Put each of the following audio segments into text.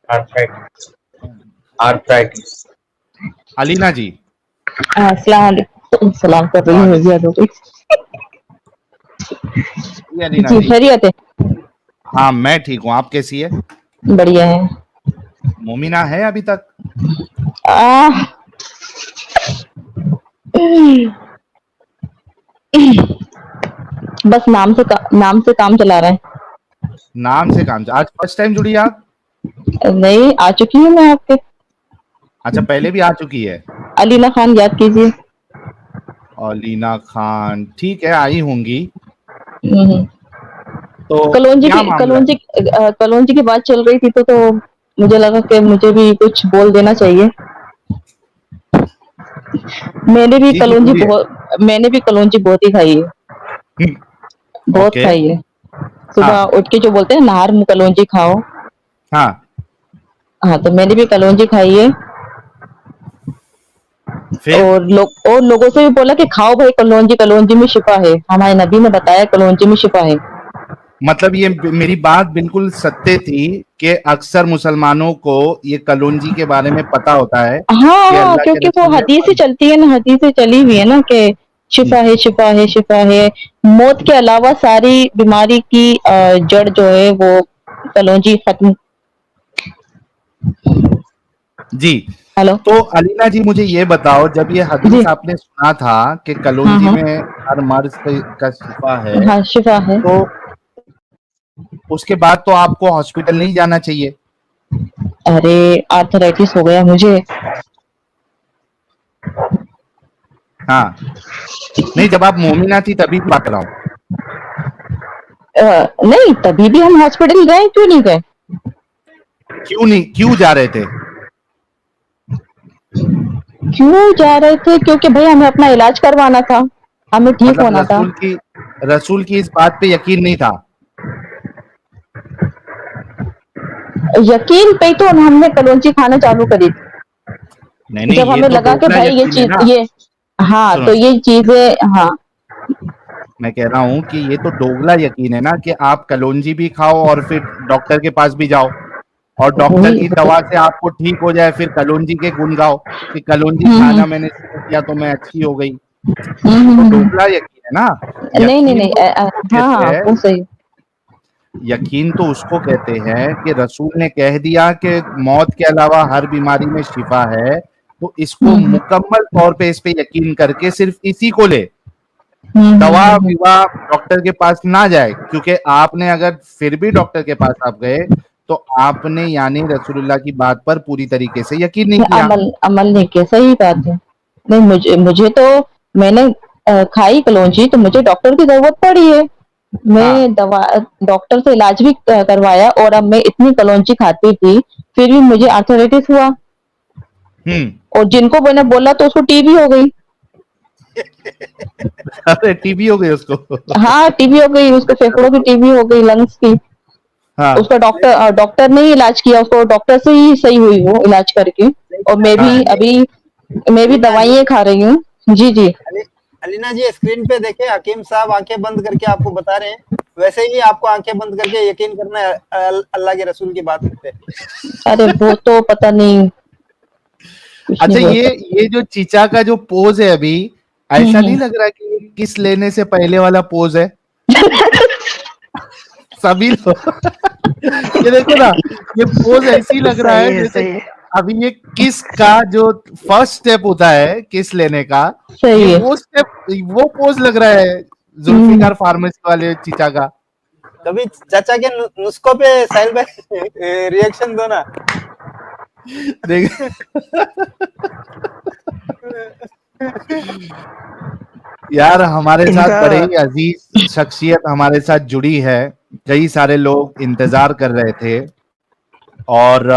Arthritis arthritis. Alina जी, अस्सलाम वालेकुम। सलाम कर रही हूँ मैं भी आ गई। जी अलीना जी जी। खैरियत है? हाँ मैं ठीक हूँ, आप कैसी है? बढ़िया है। मोमिना है अभी तक? आह बस नाम से काम चला रहे हैं। नाम से काम, आज फर्स्ट टाइम जुड़ी आप? नहीं, आ चुकी हूँ मैं आपके। अच्छा, पहले भी आ चुकी है। अलीना खान याद कीजिए। अलीना खान, ठीक है, आई होंगी। हम्म। तो कलोंजी क्या की मामला है? कलोंजी की बात चल रही थी तो मुझे लगा कि मुझे भी कुछ बोल देना चाहिए। जी जी बोलिए। मैंने भी कलोंजी बहुत ही खाई है। बहुत ओके। खाई है। हाँ सुबह उठ के जो बोलते हैं नहर में कलोंजी खाओ। हाँ। हाँ, तो मैंने भी कलोंजी खाई है। फिर और लोगों से भी बोला कि खाओ भाई कलोंजी, कलोंजी में शिफा है। हमारे नबी ने बताया कलोंजी में शिफा है। मतलब ये मेरी बात बिल्कुल सत्य थी कि अक्सर मुसलमानों को ये कलोंजी के बारे में पता होता है हाँ कि हाँ, अल्लाह के क्योंकि वो रसूल ने हदीसें चलती है ना, हदीसें चली हुई है ना कि शिफा है, शिफा है, शिफा है। मौत के अलावा सारी बीमारी की जड़ जो है वो कलोंजी खत्म। जी। हेलो। तो अलीना जी मुझे ये बताओ, जब ये जी। हदीस आपने सुना था कि हाँ कलोंजी हाँ में हर मर्ज का शिफा है, हाँ, शिफा है। तो उसके बाद तो आपको हॉस्पिटल नहीं जाना चाहिए। अरे आर्थराइटिस हो गया मुझे। हाँ, नहीं जब आप मोमिना थी तभी की बात कर रहा हूँ। नहीं, तभी भी हम हॉस्पिटल गए, क्यों नहीं गए? क्यों नहीं, क्यों जा रहे थे? क्यों जा रहे थे? क्योंकि भाई हमें अपना इलाज करवाना था, हमें ठीक मतलब होना था। रसूल की इस बात पे यकीन नहीं था? यकीन पे तो हमने कलौंजी खाना चालू करी थी। नहीं नहीं, जब ये हमें तो लगा कि दोगला भाई ये यकीन है चीज ना। ये हाँ, सुनो तो सुनो, ये चीजें हाँ। मैं कह रहा हूँ कि ये तो दोगला यकीन है ना कि आप कलौंजी भी खाओ और फिर डॉक्टर के पास भी जाओ और डॉक्टर वही की दवा से आपको ठीक हो जाए, फिर कलौंजी के गुण गाओ कि कलौंजी हम्म खाना मैंने शुरू किया तो मैं अच्छी हो गई। हम्म ये तो हम्म, हम्म। दोगला यकीन है ना। नहीं नहीं यकीन नहीं, तो उसको हाँ कहते हाँ, हैं, वो सही। यकीन तो उसको कहते हैं कि रसूल ने कह दिया कि मौत के अलावा हर बीमारी में शिफा है, तो इसको हम्म मुकम्मल तौर पे इस पे यकीन करके सिर्फ इसी को ले, हम्म हम्म दवा हम्म विवा डॉक्टर के पास ना जाए। क्योंकि आपने अगर फिर भी डॉक्टर के पास आप गए तो आपने यानी रसूलुल्लाह की बात पर पूरी तरीके से यकीन नहीं किया। अमल अमल नहीं किया, सही बात है। नहीं, मुझे मुझे तो मैंने खाई कलौंजी तो मुझे डॉक्टर की जरूरत पड़ी है। हाँ। मैं दवा डॉक्टर से इलाज भी करवाया, और अब मैं इतनी कलौंजी खाती थी फिर भी मुझे आर्थराइटिस हुआ। हम्म। और जिनको मैंने बोला तो उसको टीबी हो गई। अरे टीबी हो गई उसको? हाँ, टीबी हो गई उसको, फेफड़ों की टीबी हो गई, लंग्स की। हाँ उसका डॉक्टर ने ही इलाज किया, उसको डॉक्टर से ही सही हुई वो इलाज करके। और हाँ। मैं भी अलीना जी, दवाइयाँ खा रही हूँ। जी जी। अलीना जी स्क्रीन पे देखे हकीम साहब आंखें बंद करके आपको बता रहे हैं, वैसे ही आपको आंखें बंद करके यकीन करना है अल्लाह के रसूल की बात पे। अरे वो तो पता नहीं, कुछ नहीं अच्छा, बोल ये जो चीचा का जो पोज है अभी, ऐसा नहीं हम्म। लग रहा कि ये किस लेने से पहले वाला पोज है? सभी लोग ये देखो ना, ये पोज ऐसी लग रहा है जैसे सही है। अभी ये किस का जो फर्स्ट स्टेप होता है किस लेने का, ये सही है। वो स्टेप, वो पोज लग रहा है हम्म। जुल्फिकार फार्मेसी वाले चीचा का। कभी चाचा के नुस्खों पे साहिल भाई रिएक्शन दो ना। देख यार, हमारे साथ इनका बड़े ही अजीज शख्सियत हमारे साथ जुड़ी है। कई सारे लोग इंतजार कर रहे थे और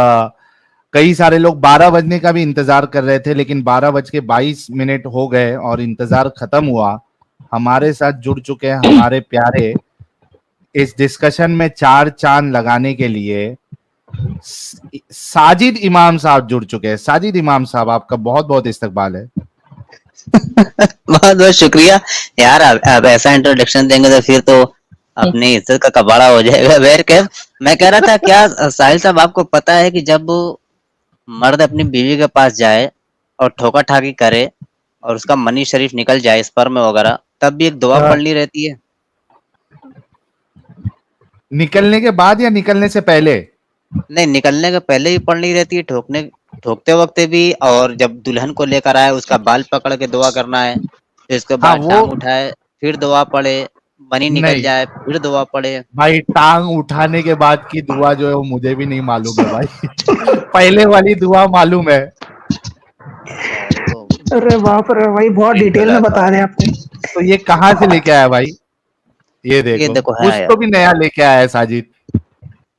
कई सारे लोग 12 बजने का भी इंतजार कर रहे थे, लेकिन 12:22 हो गए और इंतजार खत्म हुआ। हमारे साथ जुड़ चुके हैं हमारे प्यारे, इस डिस्कशन में 4 चांद लगाने के लिए साजिद इमाम साहब जुड़ चुके हैं। साजिद इमाम साहब, आपका बहुत बहुत इस्तकबाल है। बहुत बहुत शुक्रिया यार। अब ऐसा इंट्रोडक्शन देंगे तो फिर तो अपनी इज्जत का कबाड़ा हो जाएगा। बैर के मैं कह रहा था क्या साहिल साहब आपको पता है कि जब मर्द अपनी बीवी के पास जाए और ठोका ठाकी करे और उसका मनी शरीफ निकल जाए स्पर्म वगैरह, तब भी एक दुआ हाँ। पढ़नी रहती है। निकलने के बाद या निकलने से पहले? नहीं, निकलने के पहले ही पढ़नी रहती है, ठोकते वक्त भी, और जब दुल्हन को लेकर आए उसका बाल पकड़ के दुआ करना है, फिर उसके हाँ बाद वो टांग उठाए फिर दुआ पढ़े, मनी निकल नहीं जाए फिर दुआ पढ़े। भाई, टांग उठाने के बाद की दुआ जो है वो मुझे भी नहीं मालूम है भाई। पहले वाली दुआ मालूम है। तो अरे बाप रे भाई, बहुत डिटेल में बता रहे हैं आपने। तो ये कहाँ से लेके आया भाई? ये ये देखो देखो कुछ है तो यार। भी नया लेके आया है साजिद।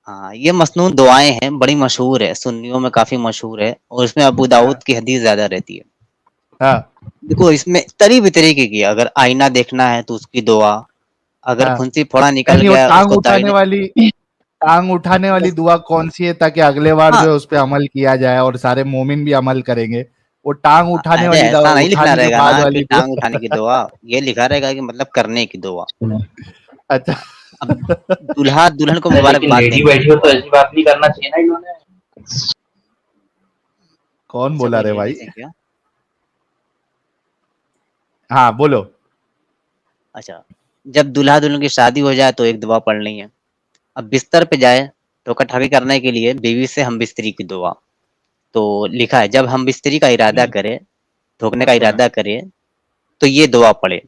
हाँ, ये मसनून दुआएं हैं, बड़ी मशहूर है, सुन्नियों में काफी मशहूर है, और इसमें अबू दाऊद की हदीस ज्यादा रहती है। हाँ देखो इसमें तरीके की, अगर आईना देखना है तो उसकी दुआ, अगर हाँ। फुंसी फोड़ा निकल नहीं, वो गया टांग उसको उठाने वाली दुआ कौन सी है, ताकि अगले बार हाँ, जो है उस पे अमल किया जाए और सारे मोमिन भी अमल करेंगे? वो टांग उठाने अरे वाली ऐसा नहीं लिखना उठाने के रहेगा बाद ना कि वाली टांग दुआ। उठाने की दुआ, ये लिखा रहेगा कि मतलब करने की दुआ। अच्छा। अब दूल्हा दुल्हन को लेकिन मुबारकबाद लेडी देंगे। बैठी हो तो ऐसी बात नहीं करना चाहिए ना इन्होंने। कौन अच्छा, बोला कोई रे भाई? लेडीज है क्या? हाँ बोलो। अच्छा, जब दूल्हा दुल्हन की शादी हो जाए तो एक दुआ पढ़नी है। अब बिस्तर पे जाए ठोका ठाकी करने के लिए बीवी से हम बिस्तरी की दुआ। तो लिखा है जब हम बिस्तरी का इरादा करें, ठोकने का इरादा करें, तो ये दुआ पढ़े।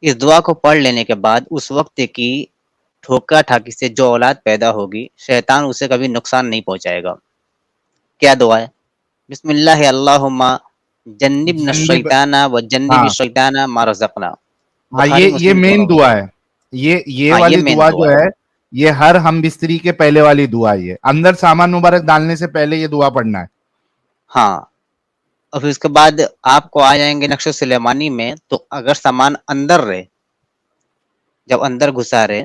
इस दुआ को पढ़ लेने के बाद उस वक्त की ठोका ठाकी से जो औलाद पैदा होगी, शैतान उसे कभी नुकसान नहीं पहुंचाएगा। क्या दुआ है? बिस्मिल्लाह अल्लाहुम्मा जन्निबना जन्नब। शैताना व जन्निबि हाँ शैताना मा रज़क़ना। हाँ, बुखारी ये मुस्लिम मेन दोनों में दुआ है। है। ये हाँ, ये वाली मेन दुआ दुआ जो है। है, ये हर हम बिस्तरी के पहले वाली दुआ ही है। अंदर सामान मुबारक डालने से पहले ये दुआ पढ़ना है। हाँ, और फिर उसके बाद आपको आ जाएंगे नक्शे सुलेमानी में, तो अगर सामान अंदर रहे, जब अंदर घुसा रहे,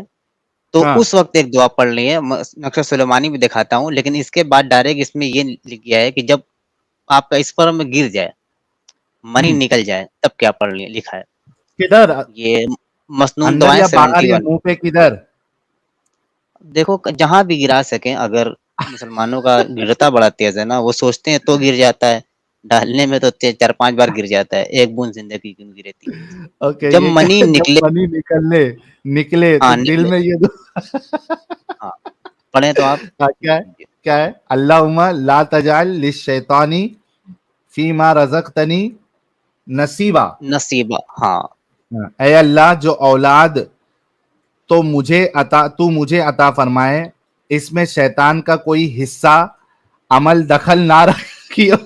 तो हाँ। उस वक्त एक दुआ पढ़नी है। नक्शा सुलेमानी भी दिखाता हूँ, लेकिन इसके बाद डायरेक्ट इसमें ये लिख गया है कि जब आपका स्पर्म में गिर जाए, मनी निकल जाए, तब क्या पढ़नी है, लिखा है। किधर? ये मसनून अंदर दुआएं या बाहर या 71। मुंह पे, किधर? देखो जहां भी गिरा सकें, अगर मुसलमानों का गिरता बड़ा तेज है ना, वो सोचते हैं तो गिर जाता है, डालने में तो 4-5 बार गिर जाता है, एक बूंद जिंदगी की उनकी रहती है। ओके, जब ये मनी क्या? जब निकले, मनी निकले तो हाँ दिल निकले, में ये हाँ पढ़े तो आप हाँ, क्या है? कीजिए। क्या है? अल्लाहुम्मा ला तजाल लिश-शैतानी फीमा रज़क़तनी नसीबा। नसीबा, हाँ हाँ, ऐ अल्लाह, जो औलाद तो तू मुझे अता फरमाए, इसमें शैतान का कोई हिस्सा अमल दखल ना रखियो।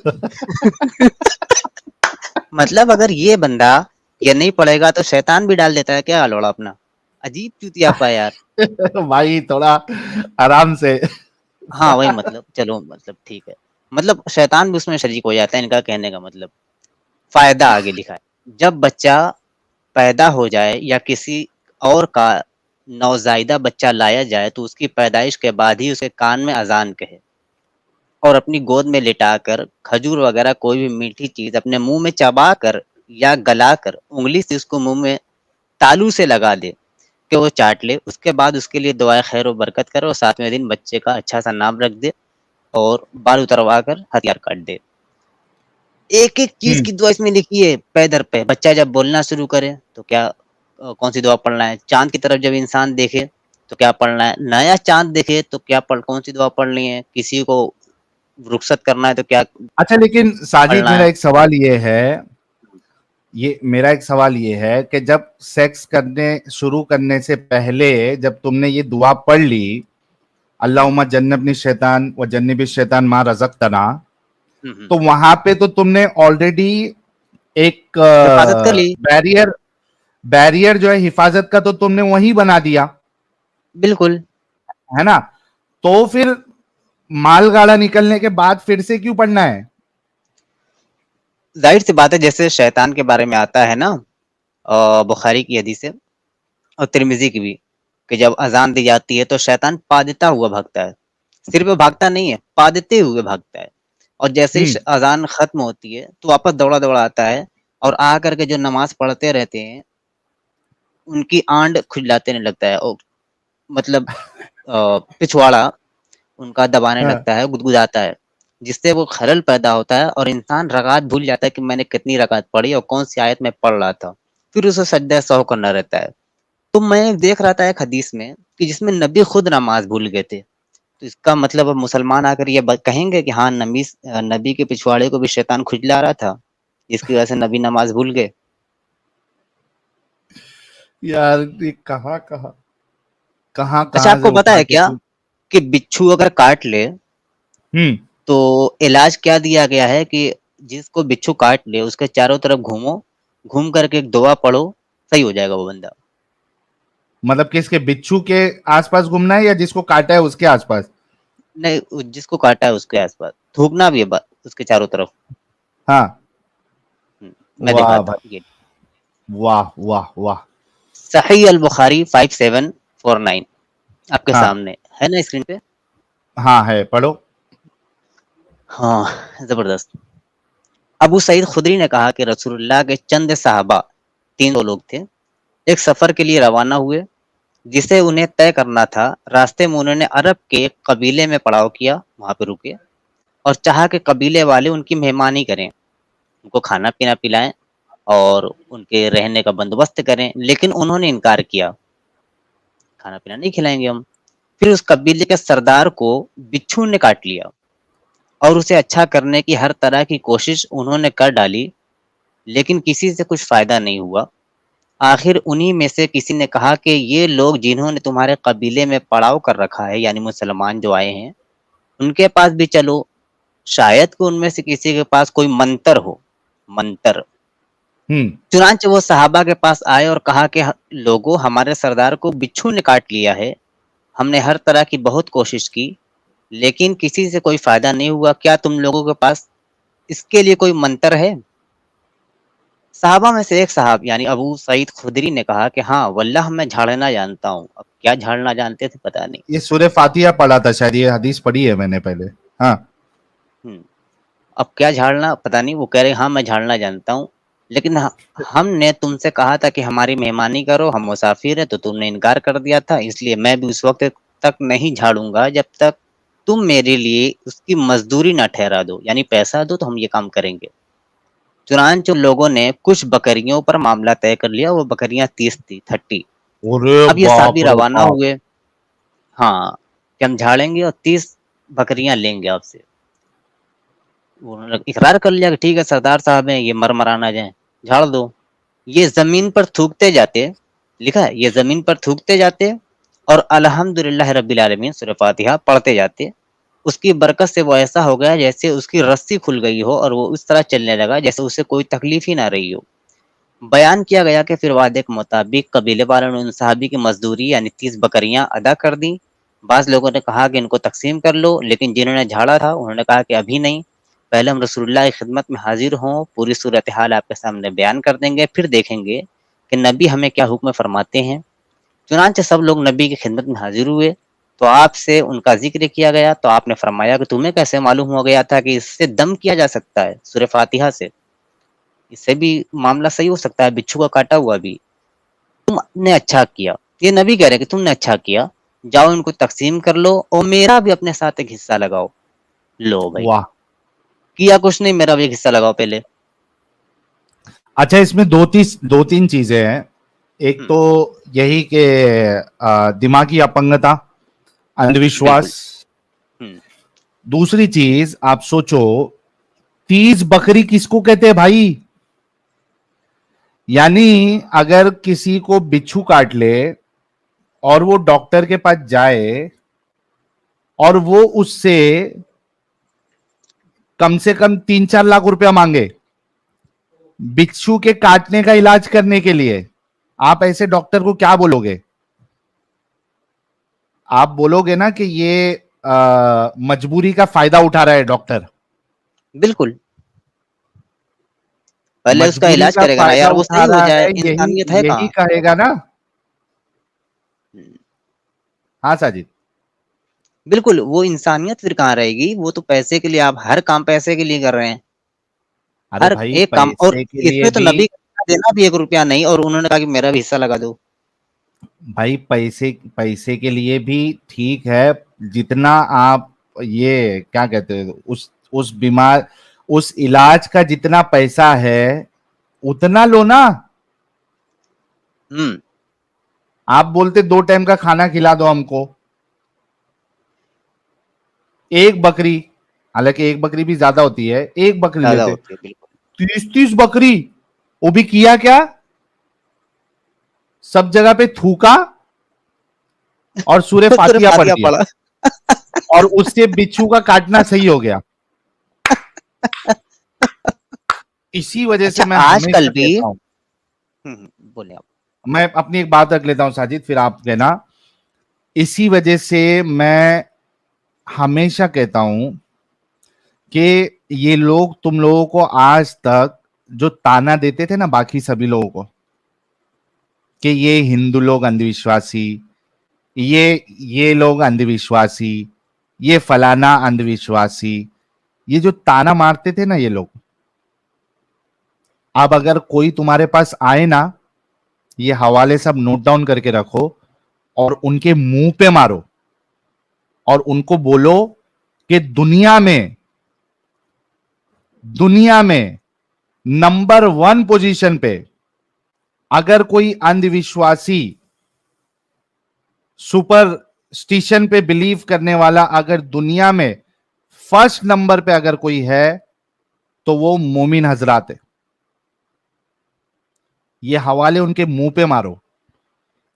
मतलब अगर ये बंदा ये नहीं पढ़ेगा तो शैतान भी डाल देता है क्या अलोड़ा अपना? अजीब चूतियापा है यार। भाई थोड़ा आराम से। हाँ वही, मतलब चलो, मतलब ठीक है, मतलब शैतान भी उसमें शरीक हो जाता है, इनका कहने का मतलब। फायदा आगे लिखा है, जब बच्चा पैदा हो जाए या किसी और का नौजायदा बच्चा लाया जाए, तो उसकी पैदाइश के बाद ही उसके कान में अजान कहे, और अपनी गोद में लिटाकर खजूर वगैरह कोई भी मीठी चीज अपने मुंह में चबा कर या गला कर उंगली से उसको मुंह में तालू से लगा दे कि वो चाट ले। उसके बाद उसके लिए दुआए खैर और बरकत करे, और 7वें दिन बच्चे का अच्छा सा नाम रख दे और बाल उतरवा कर हथियार काट दे। एक एक चीज की दुआ इसमें लिखी है पे दर पे। बच्चा जब बोलना शुरू करे तो क्या कौन सी दुआ पढ़ना है, चांद की तरफ जब इंसान देखे तो क्या पढ़ना है, नया चांद देखे तो क्या कौन सी दुआ पढ़नी है, किसी को रुखसत करना है तो क्या अच्छा, लेकिन साजिद, पढ़ना है। मेरा एक सवाल ये है कि जब सेक्स करने शुरू करने से पहले जब तुमने ये दुआ पढ़ ली, अल्लाहुम्मा जन्नबनी शैतान व जन्नबी शैतान मा रज़क़तना, तो वहां पे तो तुमने ऑलरेडी एक हिफाजत कर ली। बैरियर जो है हिफाजत का, तो तुमने वही बना दिया, बिल्कुल, है ना? तो फिर माल गाड़ा निकलने के बाद फिर से क्यों पढ़ना है? जाहिर सी बात है, जैसे शैतान के बारे में आता है ना बुखारी की हदीस है और तिरमिजी की भी, कि जब अजान दी जाती है तो शैतान पादता हुआ भागता है। सिर्फ वो भागता नहीं है, पादते हुए भागता है, और जैसे ही अजान खत्म होती है तो वापस दौड़ा दौड़ा आता है, और आ करके जो नमाज पढ़ते रहते हैं उनकी आंड खुजलाते नहीं लगता है, और मतलब पिछवाड़ा उनका दबाने हाँ। लगता है, गुदगुदाता है, जिससे वो खलल पैदा होता है और इंसान रकात भूल जाता है कि मैंने कितनी रकात पढ़ी और कौन सी आयत में पढ़ रहा था। फिर उसे सजदा सहू करना रहता है। तो मैं देख रहा था एक हदीस में कि जिसमें नबी खुद नमाज भूल गए थे। तो इसका मतलब अब मुसलमान आकर ये कहेंगे कि हाँ नबी के पिछवाड़े को भी शैतान खुजला रहा था, जिसकी वजह से नबी नमाज भूल गए। यार ये कहाँ कहाँ कहाँ अच्छा, कहाँ से आपको पता उठा है के क्या तू। कि बिच्छू अगर काट ले तो इलाज क्या दिया गया है कि जिसको बिच्छू काट ले उसके चारों तरफ घूमो, घूम करके एक दुआ पढ़ो, सही हो जाएगा वो बंदा। मतलब किसके, बिच्छू के आसपास घूमना है या जिसको काटा है उसके आसपास? नहीं, जिसको काटा है उसके आसपास थूकना भी है उसके चारों तरफ। हाँ। मैं वाह दिखाता भाई, हूँ ये। वाह वाह वाह। सही अल बुखारी 5749 आपके हाँ सामने है ना स्क्रीन पे। हाँ है, पढ़ो। हाँ, जबरदस्त। अबू सईद खुदरी ने कहा कि रसूलुल्लाह के चंद साहबा 300 लोग थे, एक सफर के लिए रवाना हुए जिसे उन्हें तय करना था। रास्ते में उन्होंने अरब के एक कबीले में पड़ाव किया, वहां पे रुके और चाहा कि कबीले वाले उनकी मेहमानी करें, उनको खाना पीना पिलाएं और उनके रहने का बंदोबस्त करें, लेकिन उन्होंने इनकार किया, खाना पीना नहीं खिलाएंगे हम। फिर उस कबीले के सरदार को बिच्छू ने काट लिया और उसे अच्छा करने की हर तरह की कोशिश उन्होंने कर डाली, लेकिन किसी से कुछ फायदा नहीं हुआ। आखिर उन्हीं में से किसी ने कहा कि ये लोग जिन्होंने तुम्हारे कबीले में पड़ाव कर रखा है, यानी मुसलमान जो आए हैं, उनके पास भी चलो, शायद कि उनमें से किसी के पास कोई मंतर हो। मंतर। चुनांचे वो सहाबा के पास आए और कहा कि लोगों, हमारे सरदार को बिच्छू ने काट लिया है, हमने हर तरह की बहुत कोशिश की, लेकिन किसी से कोई फायदा नहीं हुआ। क्या तुम लोगों के पास इसके लिए कोई मंतर है? सहाबा में से एक साहब यानी अबू सईद खुदरी ने कहा कि हाँ वल्लाह मैं झाड़ना जानता हूँ। अब क्या झाड़ना जानते थे पता नहीं। ये सूरह फातिहा पढ़ा था शायद, ये हदीस पढ़ी है मैंने पहले। हाँ। अब क्या झाड़ना पता नहीं, वो कह रहे हाँ मैं झाड़ना जानता हूँ, लेकिन हमने तुमसे कहा था कि हमारी मेहमानी करो, हम मुसाफिर हैं, तो तुमने इनकार कर दिया था, इसलिए मैं भी उस वक्त तक नहीं झाड़ूंगा जब तक तुम मेरे लिए उसकी मजदूरी ना ठहरा दो, यानी पैसा दो तो हम ये काम करेंगे। चुनांचे लोगों ने कुछ बकरियों पर मामला तय कर लिया, वो बकरियां 30 थी, 30। अरे अब ये साहबी बाप रे रवाना बाप। हुए, हाँ, कि हम झाड़ेंगे और 30 बकरियां लेंगे आपसे। उन्होंने इकरार कर लिया कि ठीक है सरदार साहब हैं, ये मर मरा ना जाए, झाड़ दो। ये जमीन पर थूकते जाते, लिखा है, ये जमीन पर थूकते जाते और अल्हम्दुलिल्लाह रब्बिल आलमीन सूरह फातिहा पढ़ते जाते। उसकी बरकत से वो ऐसा हो गया जैसे उसकी रस्सी खुल गई हो और वो उस तरह चलने लगा जैसे उसे कोई तकलीफ ही ना रही हो। बयान किया गया कि फिर वादे के मुताबिक कबीले वालों ने उन साहबी की मजदूरी यानी 30 बकरियां अदा कर दी। बाज लोगों ने कहा कि इनको तकसीम कर लो, लेकिन जिन्होंने झाड़ा था उन्होंने कहा कि अभी नहीं, पहले हम रसूलुल्लाह की खिदमत में हाजिर हों, पूरी सूरत हाल आपके सामने बयान कर देंगे, फिर देखेंगे कि नबी हमें क्या हुक्म फरमाते हैं। चुनांचे सब लोग नबी की खिदमत में हाजिर हुए तो आपसे उनका जिक्र किया गया, तो आपने फरमाया कि तुम्हें कैसे मालूम हो गया था कि इससे दम किया जा सकता है सूरह फातिहा से, इससे भी मामला सही हो सकता है, बिच्छू का काटा हुआ भी। तुमने अच्छा किया, ये नबी कह रहे कि तुमने अच्छा किया, जाओ इनको तकसीम कर लो और मेरा भी अपने साथ एक हिस्सा लगाओ। लो भाई, वाह। किया कुछ नहीं, मेरा भी एक हिस्सा लगाओ पहले। अच्छा, इसमें दो तीन चीजें हैं। एक तो यही कि दिमागी अपंगता, अंधविश्वास। दूसरी चीज आप सोचो, 30 बकरी किसको कहते हैं भाई? यानी अगर किसी को बिच्छू काट ले और वो डॉक्टर के पास जाए और वो उससे कम से कम 3-4 लाख रुपया मांगे बिच्छू के काटने का इलाज करने के लिए, आप ऐसे डॉक्टर को क्या बोलोगे? आप बोलोगे ना कि ये मजबूरी का फायदा उठा रहा है डॉक्टर। बिल्कुल, पहले उसका मजबूरी इलाज का करेगा ना फायदा यार, वो उठा सही हो रहा जाए, है, यही इंसानियत है यही कहाँ। कहेगा ना। हाँ साजिद। बिल्कुल, वो इंसानियत फिर कहाँ रहेगी, वो तो पैसे के लिए, आप हर काम पैसे के लिए कर रहे हैं, अरे हर भाई एक काम। और पैसे के लिए इसमें तो भी, नबी का देना भी 1 रुपया नहीं, और उन्होंने कहा कि मेरा भी हिस्सा लगा दो। भाई पैसे पैसे के लिए भी ठीक है, जितना आप ये क्या कहते हैं, उस बीमार, उस इलाज का जितना पैसा है उतना लो ना। आप बोलते 2 टाइम का खाना खिला दो हमको, एक बकरी, हालांकि एक बकरी भी ज्यादा होती है, एक बकरी ज्यादा लेते, होती है बिल्कुल। 30-30 बकरी, वो भी किया क्या, सब जगह पे थूका और सूर्य फातिया पढ़ फातिया दिया पढ़ा। और उससे बिच्छू का काटना सही हो गया। इसी वजह से अच्छा, मैं आजकल हमेशा भी कहता हूं, बोले आप। मैं अपनी एक बात रख लेता हूं साजिद, फिर आप कहना। इसी वजह से मैं हमेशा कहता हूं कि ये लोग, तुम लोगों को आज तक जो ताना देते थे ना बाकी सभी लोगों को कि ये हिंदू लोग अंधविश्वासी, ये लोग अंधविश्वासी, ये फलाना अंधविश्वासी, ये जो ताना मारते थे ना ये लोग, अब अगर कोई तुम्हारे पास आए ना, ये हवाले सब नोट डाउन करके रखो और उनके मुंह पे मारो और उनको बोलो कि दुनिया में नंबर 1 पोजीशन पे अगर कोई अंधविश्वासी, सुपरस्टिशन पे बिलीव करने वाला अगर दुनिया में फर्स्ट नंबर पे अगर कोई है तो वो मोमिन हजरात है। ये हवाले उनके मुंह पे मारो।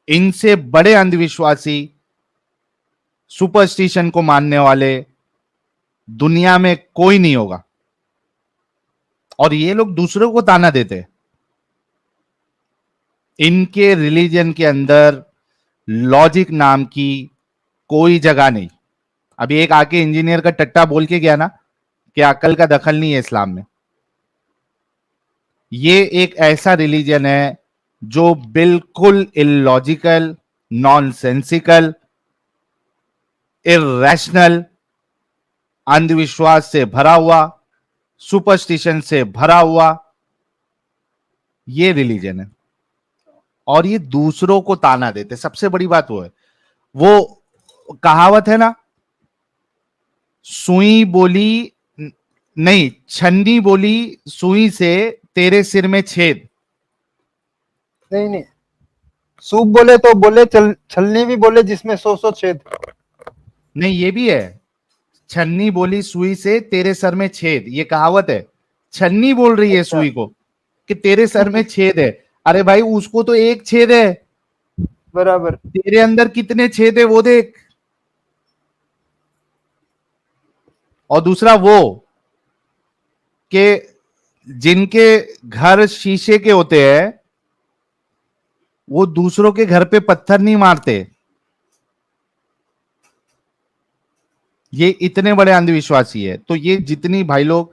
इनसे बड़े अंधविश्वासी, सुपरस्टिशन को मानने वाले दुनिया में कोई नहीं होगा। और ये लोग दूसरों को ताना देते, इनके रिलीजन के अंदर लॉजिक नाम की कोई जगह नहीं। अभी एक आके इंजीनियर का टट्टा बोल के गया ना कि अकल का दखल नहीं है इस्लाम में। ये एक ऐसा रिलीजन है जो बिल्कुल इलॉजिकल, नॉनसेंसिकल, इर्रेशनल, अंधविश्वास से भरा हुआ, सुपरस्टिशन से भरा हुआ ये रिलीजन है। और ये दूसरों को ताना देते। सबसे बड़ी बात वो है, वो कहावत है ना, सुई बोली नहीं, छन्नी बोली सुई से तेरे सिर में छेद। नहीं, सूप बोले तो बोले, छलनी भी बोले जिसमें 100 छेद। नहीं, ये भी है, छन्नी बोली सुई से तेरे सर में छेद, ये कहावत है। छन्नी बोल रही है अच्छा। सुई को कि तेरे सर में छेद है। अरे भाई, उसको तो एक छेद है, बराबर। तेरे अंदर कितने छेद है वो देख। और दूसरा वो कि जिनके घर शीशे के होते हैं वो दूसरों के घर पे पत्थर नहीं मारते। ये इतने बड़े अंधविश्वासी है। तो ये जितनी भाई लोग,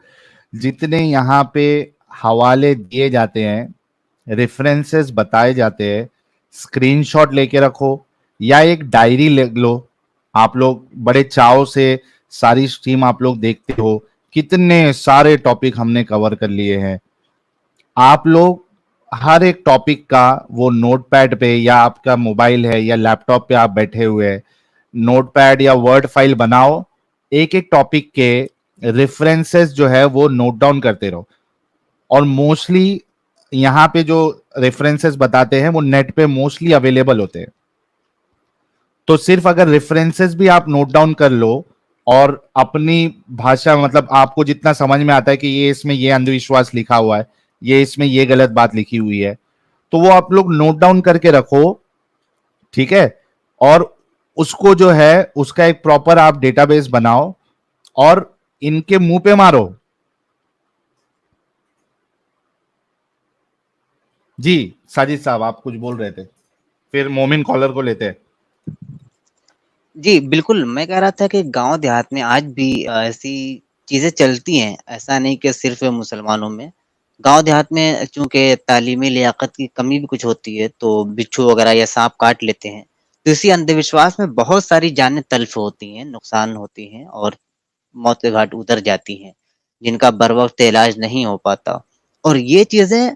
जितने यहां पे हवाले दिए जाते हैं, रेफरेंसेस बताए जाते हैं, स्क्रीनशॉट लेके रखो या एक डायरी ले लो। आप लोग बड़े चाव से सारी स्ट्रीम आप लोग देखते हो, कितने सारे टॉपिक हमने कवर कर लिए हैं। आप लोग हर एक टॉपिक का वो नोटपैड पे, या आपका मोबाइल है या लैपटॉप पे आप बैठे हुए हैं, नोटपैड या वर्ड फाइल बनाओ, एक एक टॉपिक के रेफरेंसेस जो है वो नोट डाउन करते रहो। और मोस्टली यहाँ पे जो रेफरेंसेस बताते हैं वो नेट पे मोस्टली अवेलेबल होते हैं। तो सिर्फ अगर रेफरेंसेस भी आप नोट डाउन कर लो और अपनी भाषा, मतलब आपको जितना समझ में आता है कि ये इसमें ये अंधविश्वास लिखा हुआ है, ये इसमें ये गलत बात लिखी हुई है, तो वो आप लोग नोट डाउन करके रखो, ठीक है। और उसको जो है उसका एक प्रॉपर आप डेटाबेस बनाओ और इनके मुंह पे मारो। जी साजिद साहब, आप कुछ बोल रहे थे, फिर मोमिन कॉलर को लेते हैं। जी बिल्कुल, मैं कह रहा था कि गांव देहात में आज भी ऐसी चीजें चलती हैं। ऐसा नहीं कि सिर्फ मुसलमानों में, गांव देहात में चूंकि तालीमी लियाकत की कमी भी कुछ होती है तो बिच्छू वगैरह या सांप काट लेते हैं। तो इसी अंधविश्वास में बहुत सारी जानें तल्फ होती हैं, नुकसान होती हैं और मौत के घाट उतर जाती हैं, जिनका बर वक्त इलाज नहीं हो पाता। और ये चीजें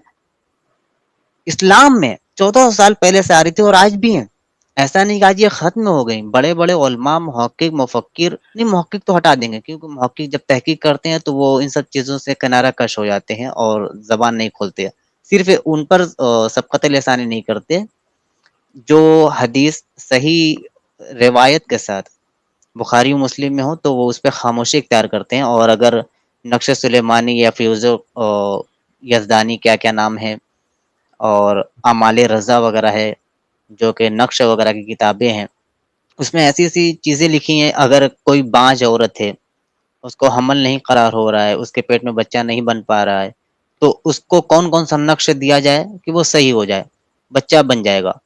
इस्लाम में 1400 साल पहले से आ रही थी और आज भी हैं। ऐसा नहीं कि आज ये खत्म हो गई। बड़े बड़े उलमा, मुहक्किक, मुफक्किर, नहीं मुहक्किक तो हटा देंगे, क्योंकि मुहक्किक जब तहकीक करते हैं तो वो इन सब चीजों से किनारा कश हो जाते हैं और जबान नहीं खोलते। सिर्फ उन पर सबकत लिसानी नहीं करते, जो हदीस सही रिवायत के साथ बुखारी और मुस्लिम में हो तो वो उस पर खामोशी इख्तियार करते हैं। और अगर नक्श सुलेमानी या फिरोज यजदानी, क्या क्या नाम है, और अमाले रजा वगैरह है, जो कि नक्श वगैरह की किताबें हैं, उसमें ऐसी ऐसी चीजें लिखी हैं। अगर कोई बांझ औरत है, उसको हमल नहीं करार हो रहा है, उसके पेट में बच्चा नहीं बन पा रहा है, तो उसको कौन कौन सा नक्श दिया जाए कि वो सही हो जाए, बच्चा बन जाएगा।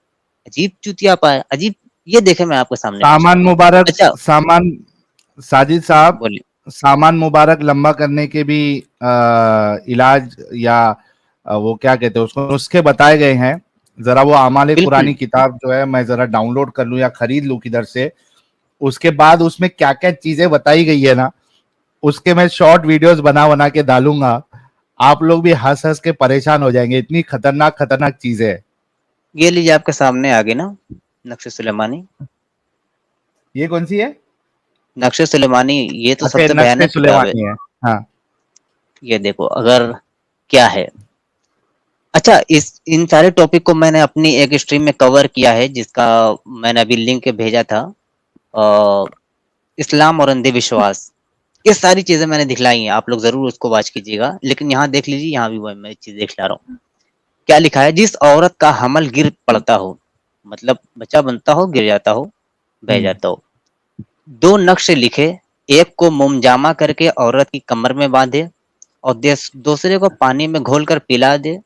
अजीब चुतियापा है, अजीब। ये देखे मैं आपके सामने पेश कर सामान रहा हूँ। मुबारक, अच्छा, सामान, साजिद साहब, बोलिए। सामान मुबारक लंबा करने के भी इलाज या वो क्या कहते हैं उसको, नुस्खे बताए गए हैं। जरा वो आमाले बिल्कुल। कुरानी किताब जो है मैं जरा डाउनलोड कर लूं या खरीद लूं किधर से, उसके बाद उसमें क्या क्या चीजें बताई गई है ना, उसके मैं शॉर्ट वीडियोस बना बना के डालूंगा। आप लोग भी हंस हंस के परेशान हो जाएंगे, इतनी खतरनाक खतरनाक चीजें है। ये लीजिए, आपके सामने आ गई ना नक्श सुलेमानी। ये कौन सी है? नक्श सुलेमानी, ये तो अच्छा, सबसे नक्शे भयानक किताब है। सुलेमानी है। हाँ, ये देखो अगर क्या है। अच्छा, इस इन सारे टॉपिक को मैंने अपनी एक स्ट्रीम में कवर किया है, जिसका मैंने अभी लिंक भेजा था। अ, इस्लाम और अंधविश्वास, ये सारी चीजें मैंने दिखलाई हैं। आप लोग जरूर उसको वॉच कीजिएगा। लेकिन यहाँ देख लीजिए, यहाँ भी वही मैं चीज दिखला रहा हूँ। क्या लिखा है? जिस औरत का हमल गिर पड़ता हो, मतलब बच्चा बनता हो, गिर जाता हो, बह जाता हो, दो नक्श लिखे, एक को मोमजामा करके औरत की कमर में बांधे और दूसरे को पानी में घोल कर पिला दे,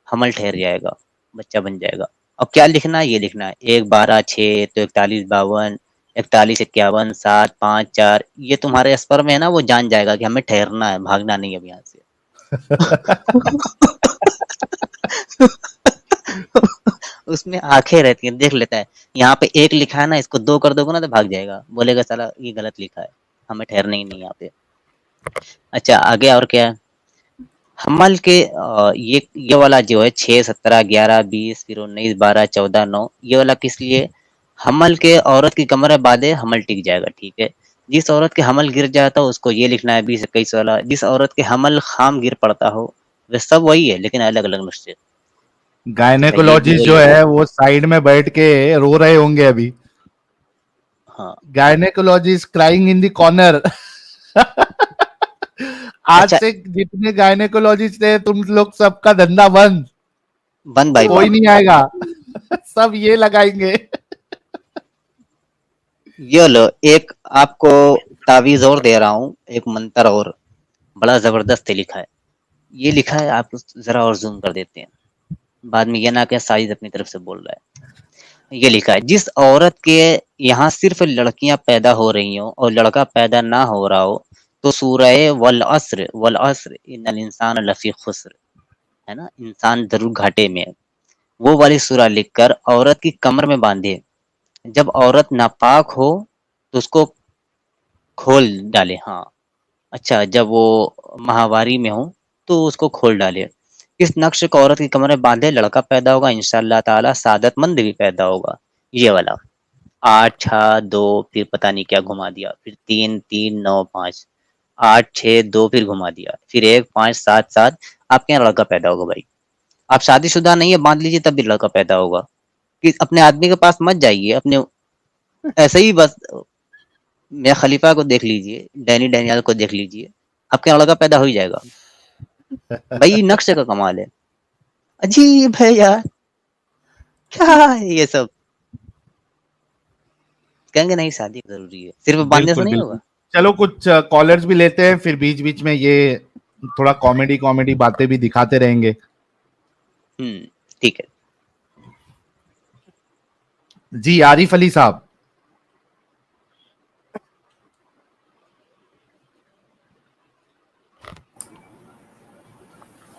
हमल ठहर जाएगा, बच्चा बन जाएगा। अब क्या लिखना है? ये लिखना है 1 12 6 तो 41 52 41 51 7 5 4। ये तुम्हारे स्पर्म में है ना, वो जान जाएगा कि हमें ठहरना है, भागना नहीं है अब यहाँ से। उसमें आंखें रहती हैं, देख लेता है। यहाँ पे 1 लिखा है ना, इसको 2 कर दोगे ना तो भाग जाएगा, बोलेगा साला ये गलत लिखा है, हमें ठहरना ही नहीं यहाँ पे। अच्छा, आगे और क्या है? हमल के ये वाला जो है 6 17 11 20 फिर 19 12 14 9, ये वाला किस लिए? हमल के औरत की कमर में बांधे, हमल टिक जाएगा, ठीक है। जिस औरत के हमल गिर जाता हो उसको ये लिखना है 20 21 वाला। जिस औरत के हमल खाम गिर पड़ता हो, वे सब वही है लेकिन अलग अलग नुस्खे। अच्छा, ये गायनेकोलॉजिस्ट जो लो। है वो साइड में बैठ के रो रहे होंगे अभी। हाँ। Gynaecologist crying in the corner. आज अच्छा, से जितने गायनेकोलॉजिस्ट है तुम लोग सबका धंधा बंद, बंद भाई कोई बंद। नहीं आएगा। सब ये लगाएंगे। ये लो, एक आपको तावीज और दे रहा हूँ, एक मंत्र और, बड़ा जबरदस्त लिखा है। ये लिखा है, आप जरा और जूम कर देते हैं, बाद में ये ना कि साजिद अपनी तरफ से बोल रहा है। ये लिखा है, जिस औरत के यहाँ सिर्फ लड़कियां पैदा हो रही हो और लड़का पैदा ना हो रहा हो, तो सूरह वल अस्र इन्नल इंसान लफी खुस्र, है ना, इंसान जरूर घाटे में है, वो वाली सूरा लिखकर औरत की कमर में बांधे। जब औरत नापाक हो तो उसको खोल डाले। हाँ, अच्छा, जब वो माहवारी में हो तो उसको खोल डाले। इस नक्श को औरत की कमर में बांधे, लड़का पैदा होगा इंशाअल्लाह ताला, सादतमंद भी पैदा होगा। ये वाला 8 6 2 फिर पता नहीं क्या घुमा दिया, फिर 3 3 9 5 8 6 2 फिर घुमा दिया, फिर 1 5 7 7। आपके यहाँ लड़का पैदा होगा भाई। आप शादीशुदा नहीं है, बांध लीजिए तब भी लड़का पैदा होगा। कि अपने आदमी के पास मत जाइए, अपने ऐसे ही बस मियां खलीफा को देख लीजिए, डैनी डैनियल को देख लीजिए, आपके यहाँ लड़का पैदा हो ही जाएगा। भाई नक्श का कमाल है, अजीब है यार, क्या है ये सब। कहेंगे नहीं शादी जरूरी है, सिर्फ बांधने से बिल्कुल नहीं बिल्कुल। होगा। चलो कुछ कॉलर्स भी लेते हैं, फिर बीच बीच में ये थोड़ा कॉमेडी कॉमेडी बातें भी दिखाते रहेंगे। ठीक है। जी आरिफ अली साहब।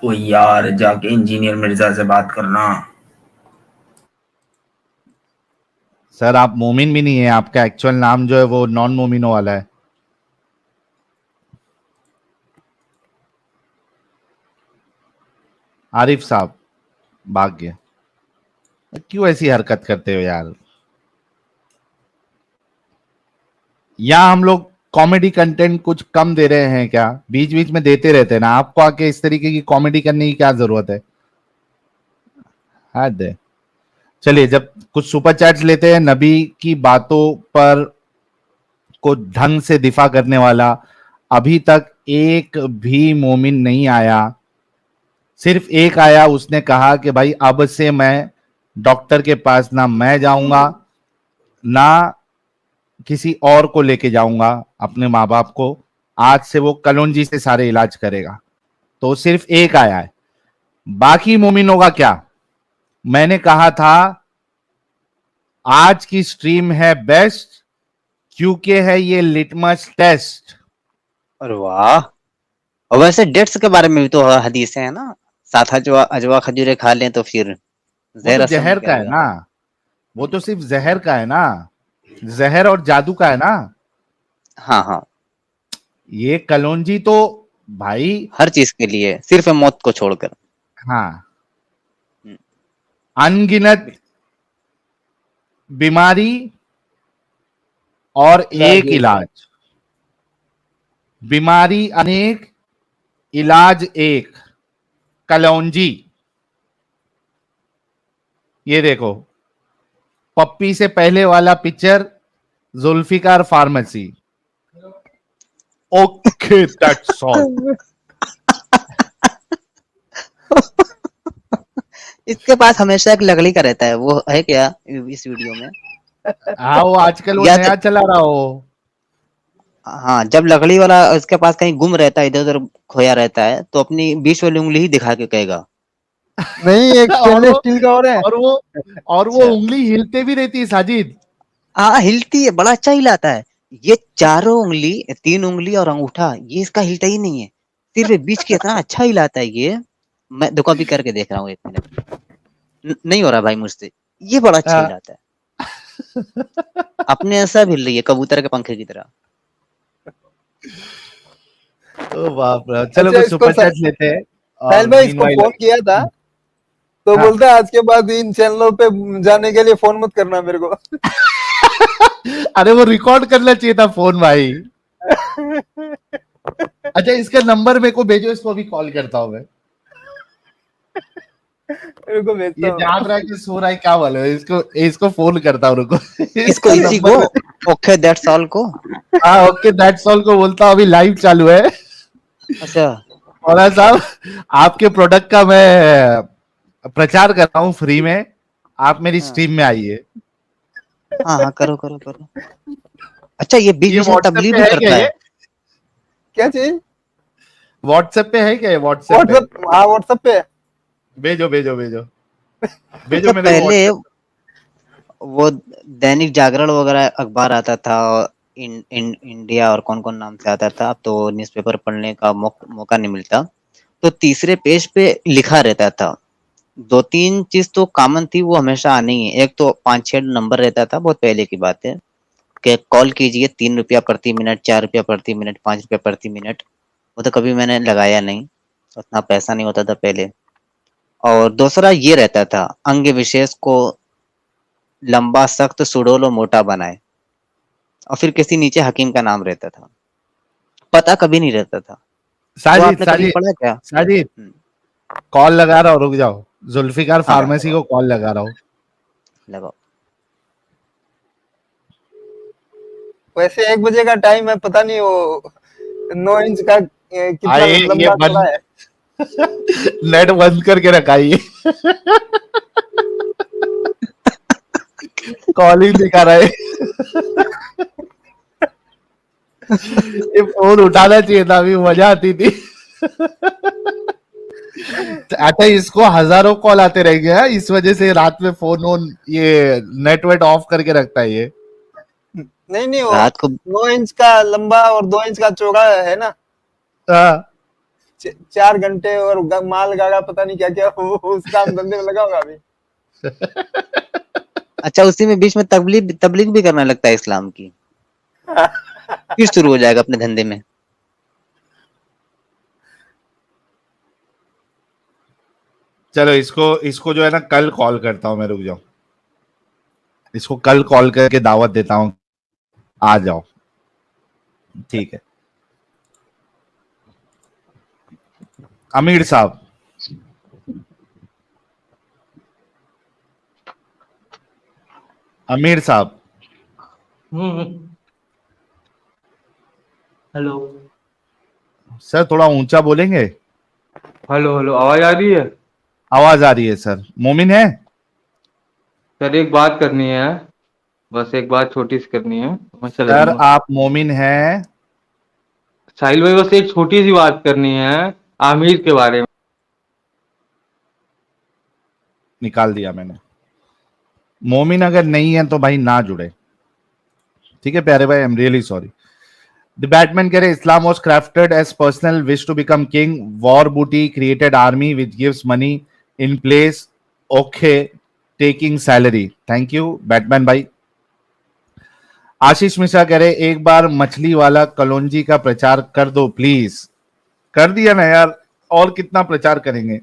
ओ यार, जाके इंजीनियर मिर्जा से बात करना। सर आप मोमिन भी नहीं है, आपका एक्चुअल नाम जो है वो नॉन मोमिनो वाला है। आरिफ साहब भाग गए। क्यों ऐसी हरकत करते हो यार? यहाँ हम लोग कॉमेडी कंटेंट कुछ कम दे रहे हैं क्या? बीच बीच में देते रहते हैं ना, आपको आके इस तरीके की कॉमेडी करने की क्या जरूरत है? हद है। चलिए, जब कुछ सुपर चैट्स लेते हैं, नबी की बातों पर को ढंग से दिफा करने वाला अभी तक एक भी मोमिन नहीं आया। सिर्फ एक आया, उसने कहा कि भाई अब से मैं डॉक्टर के पास ना मैं जाऊंगा ना किसी और को लेके जाऊंगा अपने माँ बाप को। आज से वो कलौंजी से सारे इलाज करेगा। तो सिर्फ एक आया है, बाकी मोमिनों का क्या? मैंने कहा था आज की स्ट्रीम है बेस्ट क्योंकि है ये लिटमस टेस्ट। अरे वाह। और वैसे डेट्स के बारे में भी तो हदीसें है ना, 7 अजवा खजूरें खा लें तो फिर वो जहर तो असर जहर का है निकलेगा। ना, वो तो सिर्फ जहर का है ना, जहर और जादू का है ना। हाँ हाँ, ये कलौंजी तो भाई, हर चीज के लिए, सिर्फ मौत को छोड़कर। हाँ, हम्म, अनगिनत बीमारी और एक इलाज। बीमारी अनेक, इलाज एक, कलौंजी। ये देखो, पप्पी से पहले वाला picture, Zulfikar pharmacy. Okay, that's all. इसके पास हमेशा एक लकड़ी का रहता है, वो है क्या इस वीडियो में? हाँ, वो आजकल वो या नया चला रहा हो। हाँ, जब लकड़ी वाला उसके पास कहीं गुम रहता है, इधर उधर खोया रहता है, तो अपनी 20 वाली उंगली ही दिखा के कहेगा। नहीं, एक और स्टेनलेस वो स्टील का और है। और वो अच्छा। उंगली हिलते भी रहती है साजिद। हाँ, हिलती है, बड़ा अच्छा हिलाता है। ये चारों उंगली, 3 उंगली और अंगूठा, ये इसका हिलता ही नहीं है, सिर्फ ये बीच की इतना अच्छा हिलाता है ये। मैं देखो अभी करके देख रहा हूँ, 1 मिनट। नहीं हो रहा भाई मुझसे, ये बड़ा अच्छा हाँ। हिलाता है। अपने ऐसा हिल रही है कबूतर के पंखे की तरह। ओ बाप रे, चलो अच्छा, कुछ इसको सुपर चैट लेते हैं। साहिल और भाई, इसको meanwhile- फोन किया था तो हाँ। बोलता है आज के बाद इन चैनलों पे जाने के लिए फोन मत करना मेरे को। अरे वो रिकॉर्ड करना चाहिए था फोन भाई। अच्छा, इसका नंबर मेरे को भेजो, इसको अभी कॉल करता हूँ मैं। रुको भेजता ये हूँ। जान रहा है कि सो रहा है, क्या बोले, इसको फोन करता हूँ, रुको। इसको, इसी को, ओके दैट्स ऑल को। हाँ, ओके दैट्स ऑल को बोलता हूँ, अभी लाइव चालू है। अच्छा, मौलाना साहब, आपके प्रोडक्ट का मैं प्रचार कर रहा हूँ फ्री में, आप मेरी हाँ स्ट्रीम में आइए। हाँ हाँ, करो करो करो। अच्छा, ये बीच ये बीच में व्हाट्सएप तबलीग पे भी है क्या? करता ये है। क्या चीज? व्हाट्सएप पे है क्या? ये व्हाट्सएप पे व्हाट्सएप, हाँ व्हाट्सएप पे। भेजो भेजो भेजो अच्छा, भेजो मेरे को पहले व्हाट्सएप। वो दैनिक जागरण वगैरह अखबार आता था, और इंडिया और कौन कौन नाम से आता था, अब तो न्यूज़पेपर पढ़ने का मौका नहीं मिलता। तो तीसरे पेज पे लिखा रहता था, 2-3 चीज तो कॉमन थी, वो हमेशा आनी ही है। एक तो 5-6 नंबर रहता था, बहुत पहले की बात है, कि कॉल कीजिए, 3 रुपया प्रति मिनट, 4 रुपया प्रति मिनट, 5 रुपया प्रति मिनट। वो तो कभी मैंने लगाया नहीं, उतना पैसा नहीं होता था पहले। और दूसरा ये रहता था, अंग विशेष को लंबा, सख्त, सुडौल और मोटा बनाए। और फिर किसी नीचे हकीम का नाम रहता था, पता कभी नहीं रहता था। वो साजिद आपने कभी साजिद पढ़ा क्या? साजिद, हम्म, कॉल लगा रहा हूँ, रुक जाओ। जुल्फिकार हाँ फार्मेसी को कॉल लगा रहा हूँ। लगाओ। वैसे 1 बजे का टाइम है, पता नहीं वो 9 इंच का कितना आए, ये लंबा चौड़ा बंद, है। नेट बंद करके रखाइए। कॉलिंग दिखा रहा है। ये फोन उठाना चाहिए था, अभी मजा आती थी। अच्छा, इसको हजारों कॉल आते रहेंगे, हाँ? इस वजह से रात में फोन ऑन, ये नेट वेट ऑफ करके रखता है ये। नहीं नहीं, वो रात को 9 इंच का लंबा और 2 इंच का चौड़ा है ना। हाँ। 4 घंटे और माल गाड़ा पता नहीं क्या क्या, उस काम धंधे में लगा होगा अभी। अच्छा, उसी में बीच में तबलीग भी करने लगता है इस्लाम की, फिर शुरू हो जाएगा अपने धंधे में। चलो, इसको जो है ना, कल कॉल करता हूँ मैं, रुक जाओ। इसको कल कॉल करके दावत देता हूँ, आ जाओ। ठीक है। अमीर साहब, अमीर साहब, हेलो सर थोड़ा ऊंचा बोलेंगे? हेलो हेलो, आवाज आ रही है? आवाज आ रही है सर। मोमिन है? सर एक बात करनी है, बस एक बात छोटी सी करनी है, मैं चला सर जाऊंगा। आप मोमिन हैं? साहिल भाई बस एक छोटी सी बात करनी है आमिर के बारे में। निकाल दिया मैंने। मोमिन अगर नहीं है तो भाई ना जुड़े, ठीक है प्यारे भाई, I am really sorry. The Batman कह रहे Islam was crafted as personal wish to become king, war booty created army which gives money in place, okay taking salary. Thank you Batman भाई। आशीष मिश्रा कह रहे एक बार मछली वाला कलौंजी का प्रचार कर दो प्लीज। कर दिया ना यार, और कितना प्रचार करेंगे।